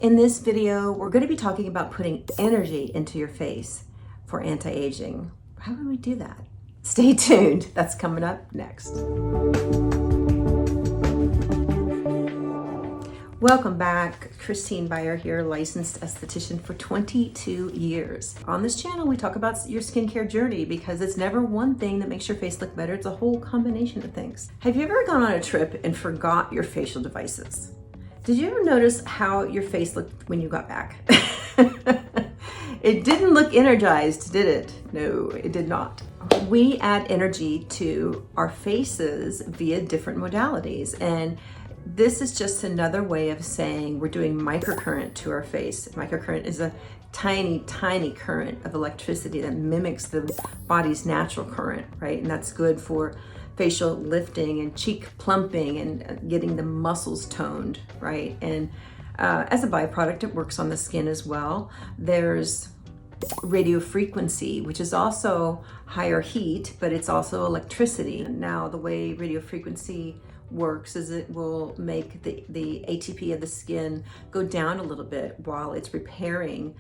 In this video, we're going to be talking about putting energy into your face for anti-aging. How do we do that? Stay tuned. That's coming up next. Welcome back. Christine Byer here, licensed esthetician for 22 years. On this channel, we talk about your skincare journey because it's never one thing that makes your face look better. It's a whole combination of things. Have you ever gone on a trip and forgot your facial devices? Did you ever notice how your face looked when you got back? It didn't look energized, did it? No, it did not. We add energy to our faces via different modalities, and this is just another way of saying we're doing microcurrent to our face. Microcurrent is a tiny, tiny current of electricity that mimics the body's natural current, right? And that's good for facial lifting and cheek plumping and getting the muscles toned, right? And as a byproduct, it works on the skin as well. There's radio frequency, which is also higher heat, but it's also electricity. Now, the way radio frequency works is it will make the ATP of the skin go down a little bit while it's repairing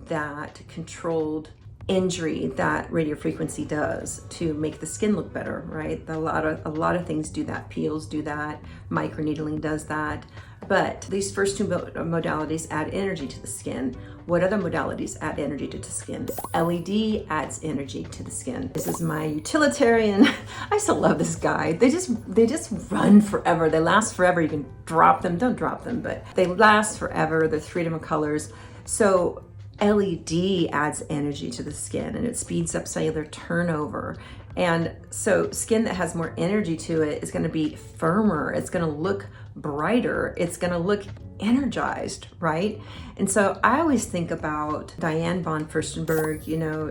that controlled injury that radio frequency does to make the skin look better, right? A lot of things do that. Peels do that, microneedling does that. But these first two modalities add energy to the skin. What other modalities add energy to the skin? LED adds energy to the skin. This is my utilitarian. I still love this guy. They just run forever. They last forever. You can drop them, don't drop them, but they last forever. They're 3 different colors. So LED adds energy to the skin and it speeds up cellular turnover. And so skin that has more energy to it is going to be firmer. It's going to look brighter. It's going to look energized, right? And so I always think about Diane von Furstenberg,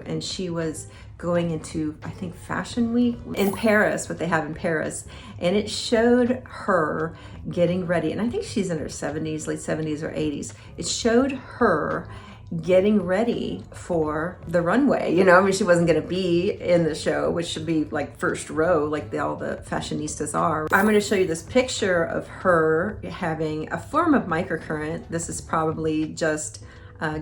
and she was going into, I think, Fashion Week in Paris, what they have in Paris, and it showed her getting ready. And I think she's in her 70s, late 70s or 80s. It showed her getting ready for the runway. She wasn't going to be in the show, which should be like first row, like all the fashionistas are. I'm going to show you this picture of her having a form of microcurrent. This is probably just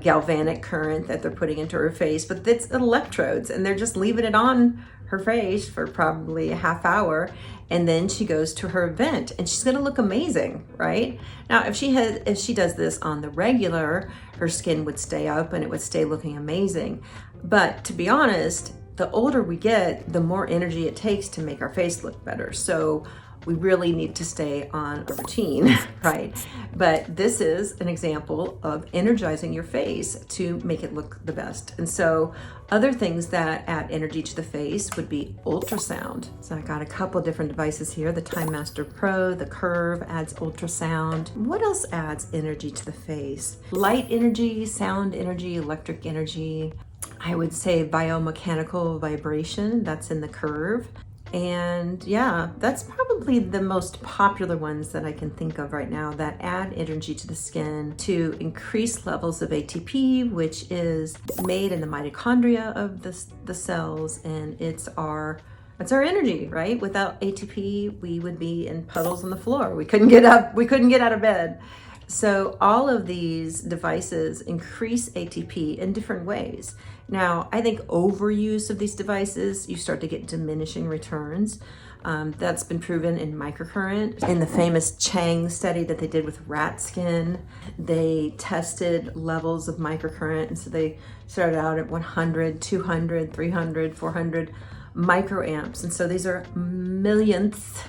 galvanic current that they're putting into her face, but it's electrodes and they're just leaving it on her face for probably a half hour, and then she goes to her event and she's going to look amazing, right? Now, if she does this on the regular, her skin would stay up and it would stay looking amazing. But to be honest, the older we get, the more energy it takes to make our face look better. So we really need to stay on a routine, right? But this is an example of energizing your face to make it look the best. And so other things that add energy to the face would be ultrasound. So I got a couple different devices here. The Time Master Pro, the Curve adds ultrasound. What else adds energy to the face? Light energy, sound energy, electric energy. I would say biomechanical vibration, that's in the Curve. And yeah, that's probably the most popular ones that I can think of right now that add energy to the skin to increase levels of ATP, which is made in the mitochondria of the cells, and it's our energy, right? Without ATP, we would be in puddles on the floor. We couldn't get up, we couldn't get out of bed. So all of these devices increase ATP in different ways. Now, I think overuse of these devices, you start to get diminishing returns. That's been proven in microcurrent. In the famous Chang study that they did with rat skin, they tested levels of microcurrent. And so they started out at 100, 200, 300, 400 microamps. And so these are millionths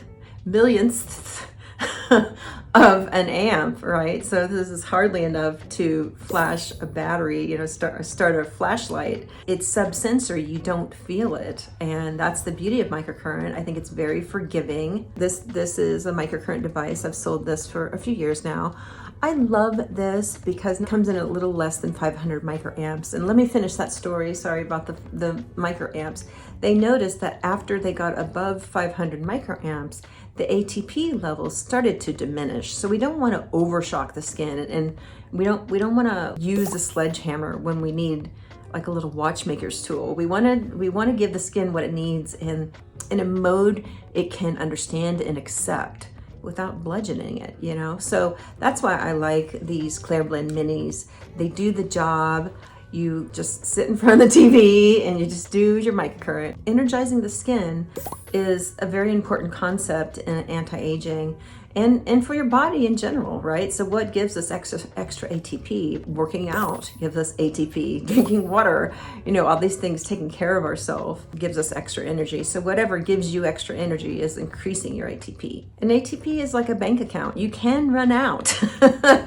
of an amp, right? So this is hardly enough to flash a battery, start a flashlight. It's subsensory, you don't feel it. And that's the beauty of microcurrent. I think it's very forgiving. This is a microcurrent device. I've sold this for a few years now. I love this because it comes in a little less than 500 microamps. And let me finish that story. Sorry about the microamps. They noticed that after they got above 500 microamps, the ATP levels started to diminish. So we don't want to overshock the skin, and we don't want to use a sledgehammer when we need like a little watchmaker's tool. We want to give the skin what it needs in a mode it can understand and accept. without bludgeoning it, you know? So that's why I like these Claire Blend minis. They do the job. You just sit in front of the TV and you just do your microcurrent. Energizing the skin is a very important concept in anti-aging and for your body in general, right? So what gives us extra ATP? Working out gives us ATP, drinking water, you know, all these things, taking care of ourselves gives us extra energy. So whatever gives you extra energy is increasing your ATP. And ATP is like a bank account. You can run out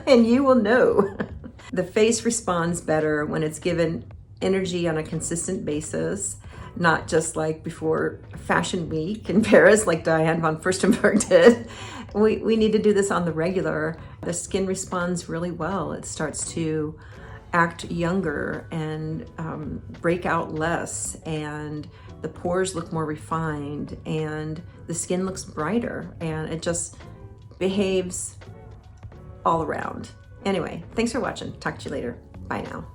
and you will know. The face responds better when it's given energy on a consistent basis, not just like before Fashion Week in Paris, like Diane von Furstenberg did. We need to do this on the regular. The skin responds really well. It starts to act younger and break out less, and the pores look more refined, and the skin looks brighter, and it just behaves all around. Anyway, thanks for watching. Talk to you later. Bye now.